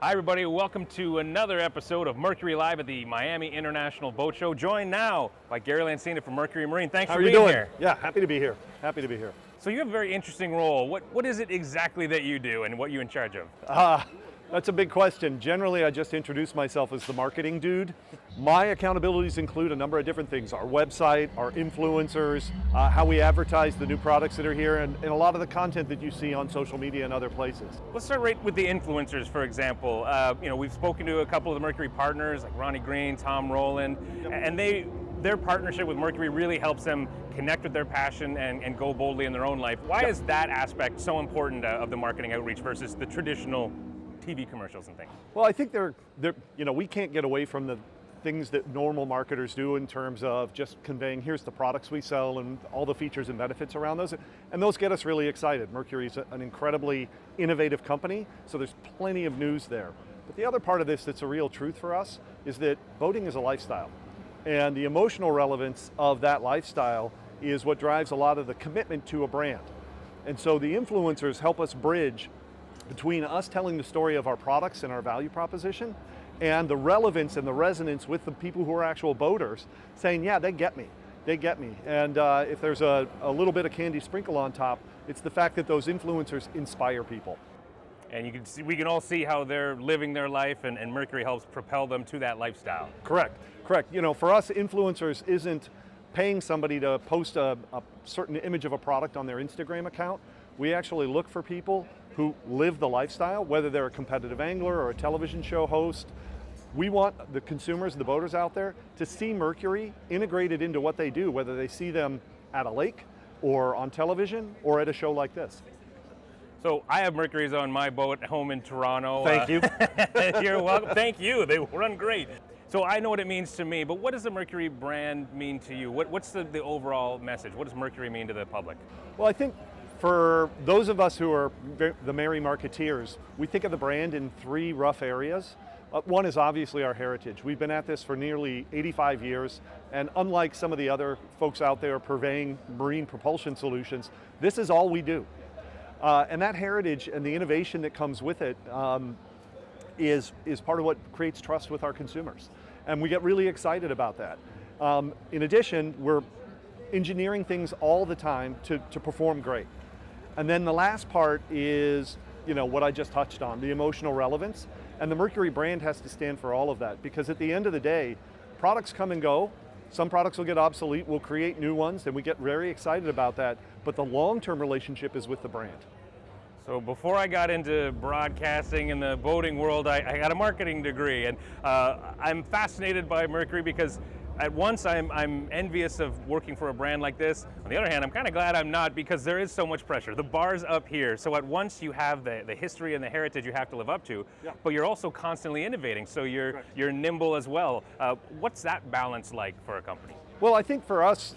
Hi everybody, welcome to another episode of Mercury Live at the Miami International Boat Show. Joined now by Gary Lancina from Mercury Marine. Thanks How for are you being doing? here. Yeah, happy to be here. Happy to be here. So you have a very interesting role. What is it exactly that you do and what you're in charge of? That's a big question. Generally, I just introduce myself as the marketing dude. My accountabilities include a number of different things: our website, our influencers, how we advertise the new products that are here, and a lot of the content that you see on social media and other places. Let's start right with the influencers, for example. We've spoken to a couple of the Mercury partners like Ronnie Green, Tom Rowland, and their partnership with Mercury really helps them connect with their passion and go boldly in their own life. Why is that aspect so important of the marketing outreach versus the traditional TV commercials and things? Well, I think we can't get away from the things that normal marketers do in terms of just conveying, here's the products we sell and all the features and benefits around those. And those get us really excited. Mercury is an incredibly innovative company, so there's plenty of news there. But the other part of this that's a real truth for us is that boating is a lifestyle. And the emotional relevance of that lifestyle is what drives a lot of the commitment to a brand. And so the influencers help us bridge between us telling the story of our products and our value proposition and the relevance and the resonance with the people who are actual boaters saying, yeah, they get me. And if there's a little bit of candy sprinkle on top, it's the fact that those influencers inspire people. And we can all see how they're living their life, and Mercury helps propel them to that lifestyle. Correct. For us, influencers isn't paying somebody to post a certain image of a product on their Instagram account. We actually look for people who live the lifestyle, whether they're a competitive angler or a television show host. We want the consumers, the boaters out there, to see Mercury integrated into what they do, whether they see them at a lake or on television or at a show like this. So I have Mercury's on my boat home in Toronto. Thank you. You're welcome. Thank you. They run great. So I know what it means to me, but what does the Mercury brand mean to you? What's the overall message? What does Mercury mean to the public? Well, I think for those of us who are the merry marketeers, we think of the brand in three rough areas. One is obviously our heritage. We've been at this for nearly 85 years, and unlike some of the other folks out there purveying marine propulsion solutions, this is all we do. And that heritage and the innovation that comes with it is part of what creates trust with our consumers. And we get really excited about that. In addition, we're engineering things all the time to perform great. And then the last part is, what I just touched on, the emotional relevance. And the Mercury brand has to stand for all of that, because at the end of the day, products come and go. Some products will get obsolete, we'll create new ones, and we get very excited about that. But the long-term relationship is with the brand. So before I got into broadcasting in the boating world, I got a marketing degree, and I'm fascinated by Mercury because at once I'm envious of working for a brand like this. On the other hand, I'm kind of glad I'm not, because there is so much pressure. The bar's up here, so at once you have the history and the heritage you have to live up to, but you're also constantly innovating, so you're nimble as well. What's that balance like for a company? Well, I think for us,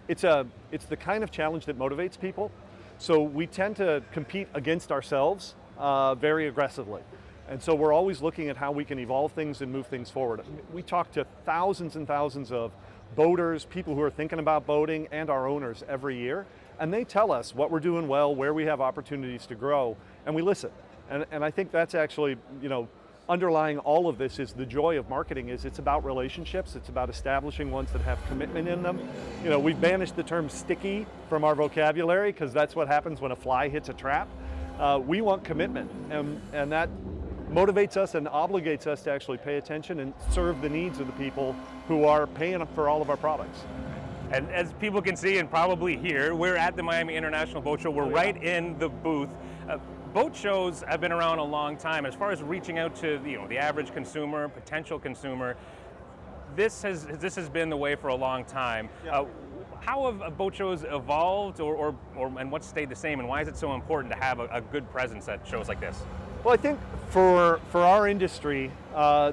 it's the kind of challenge that motivates people. So we tend to compete against ourselves very aggressively. And so we're always looking at how we can evolve things and move things forward. We talk to thousands and thousands of boaters, people who are thinking about boating, and our owners every year. And they tell us what we're doing well, where we have opportunities to grow, and we listen. And I think that's actually, underlying all of this is the joy of marketing. It's about relationships. It's about establishing ones that have commitment in them. We've banished the term sticky from our vocabulary because that's what happens when a fly hits a trap. We want commitment, and that motivates us and obligates us to actually pay attention and serve the needs of the people who are paying for all of our products. And as people can see and probably hear, we're at the Miami International Boat Show. We're right in the booth. Boat shows have been around a long time. As far as reaching out to the average consumer, potential consumer, this has been the way for a long time. How have boat shows evolved, and what's stayed the same, and why is it so important to have a good presence at shows like this? Well, I think for our industry,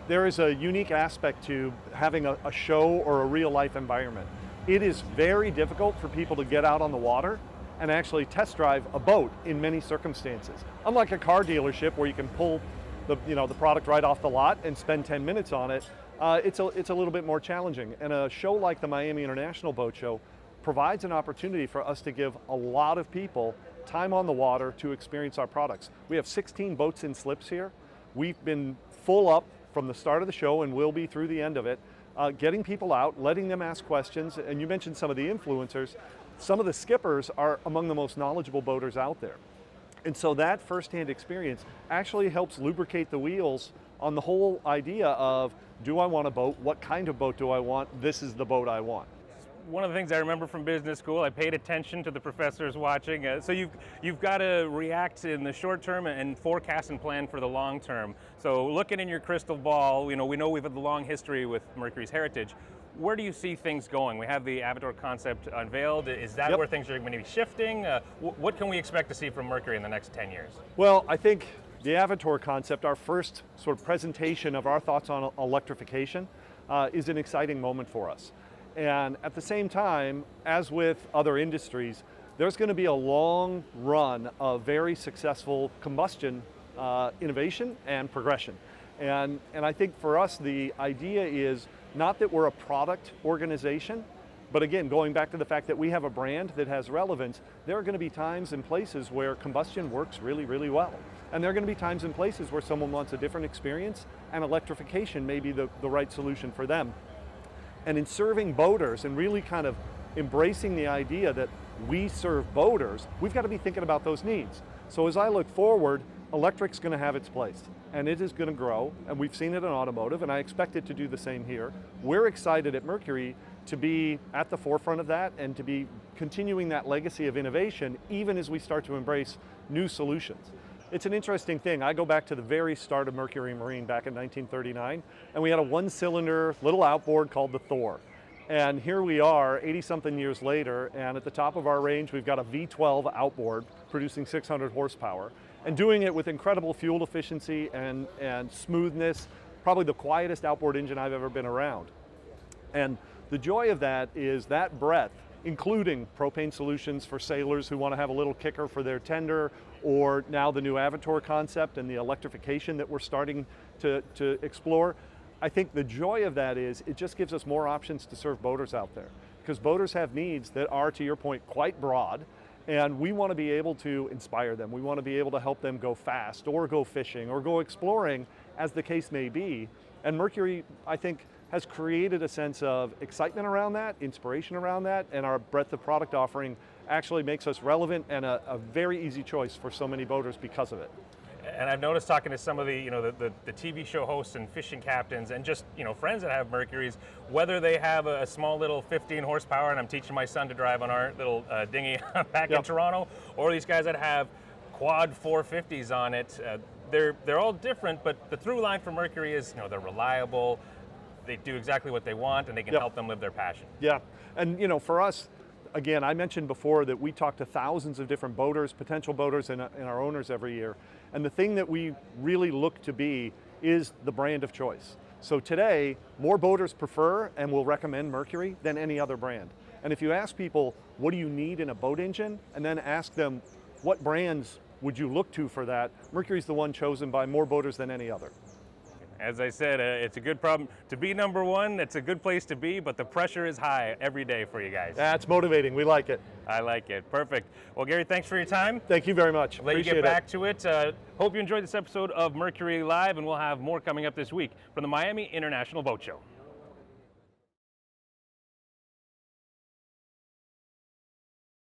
there is a unique aspect to having a show or a real life environment. It is very difficult for people to get out on the water and actually test drive a boat in many circumstances. Unlike a car dealership where you can pull the product right off the lot and spend 10 minutes on it, it's a little bit more challenging. And a show like the Miami International Boat Show provides an opportunity for us to give a lot of people time on the water to experience our products. We have 16 boats in slips here. we've been full up from the start of the show and will be through the end of it, getting people out, letting them ask questions, and you mentioned some of the influencers. Some of the skippers are among the most knowledgeable boaters out there. And so that firsthand experience actually helps lubricate the wheels on the whole idea of, do I want a boat? What kind of boat do I want? This is the boat I want. One of the things I remember from business school, I paid attention to the professors watching. So you've got to react in the short term and forecast and plan for the long term. So looking in your crystal ball, we know we've had the long history with Mercury's heritage. Where do you see things going? We have the Avatar concept unveiled. Is that where things are going to be shifting? What can we expect to see from Mercury in the next 10 years? Well, I think the Avatar concept, our first sort of presentation of our thoughts on electrification, is an exciting moment for us. And at the same time, as with other industries, there's going to be a long run of very successful combustion innovation and progression. And I think for us, the idea is not that we're a product organization, but again, going back to the fact that we have a brand that has relevance, there are going to be times and places where combustion works really, really well. And there are going to be times and places where someone wants a different experience, and electrification may be the right solution for them. And in serving boaters and really kind of embracing the idea that we serve boaters, we've got to be thinking about those needs. So as I look forward, electric's going to have its place, and it is going to grow, and we've seen it in automotive, and I expect it to do the same here. We're excited at Mercury to be at the forefront of that and to be continuing that legacy of innovation even as we start to embrace new solutions. It's an interesting thing. I go back to the very start of Mercury Marine back in 1939, and we had a one-cylinder little outboard called the Thor. And here we are 80-something years later, and at the top of our range, we've got a V12 outboard producing 600 horsepower, and doing it with incredible fuel efficiency and smoothness, probably the quietest outboard engine I've ever been around. And the joy of that is that breadth, including propane solutions for sailors who want to have a little kicker for their tender, or now the new Avatar concept and the electrification that we're starting to explore. I think the joy of that is it just gives us more options to serve boaters out there, because boaters have needs that are, to your point, quite broad, and we want to be able to inspire them. We want to be able to help them go fast or go fishing or go exploring, as the case may be. And Mercury, I think, has created a sense of excitement around that, inspiration around that, and our breadth of product offering actually makes us relevant and a very easy choice for so many boaters because of it. And I've noticed talking to some of the TV show hosts and fishing captains and just friends that have Mercuries, whether they have a small little 15 horsepower, and I'm teaching my son to drive on our little dinghy back in Toronto, or these guys that have quad 450s on it, they're all different, but the through line for Mercury is they're reliable, they do exactly what they want, and they can help them live their passion. Yeah, and for us, again, I mentioned before that we talk to thousands of different boaters, potential boaters, and our owners every year. And the thing that we really look to be is the brand of choice. So today, more boaters prefer and will recommend Mercury than any other brand. And if you ask people, what do you need in a boat engine? And then ask them, what brands would you look to for that? Mercury's the one chosen by more boaters than any other. As I said, it's a good problem to be number one. It's a good place to be, but the pressure is high every day for you guys. That's motivating. We like it. I like it. Perfect. Well, Gary, thanks for your time. Thank you very much. Let you get back to it. Hope you enjoyed this episode of Mercury Live, and we'll have more coming up this week from the Miami International Boat Show.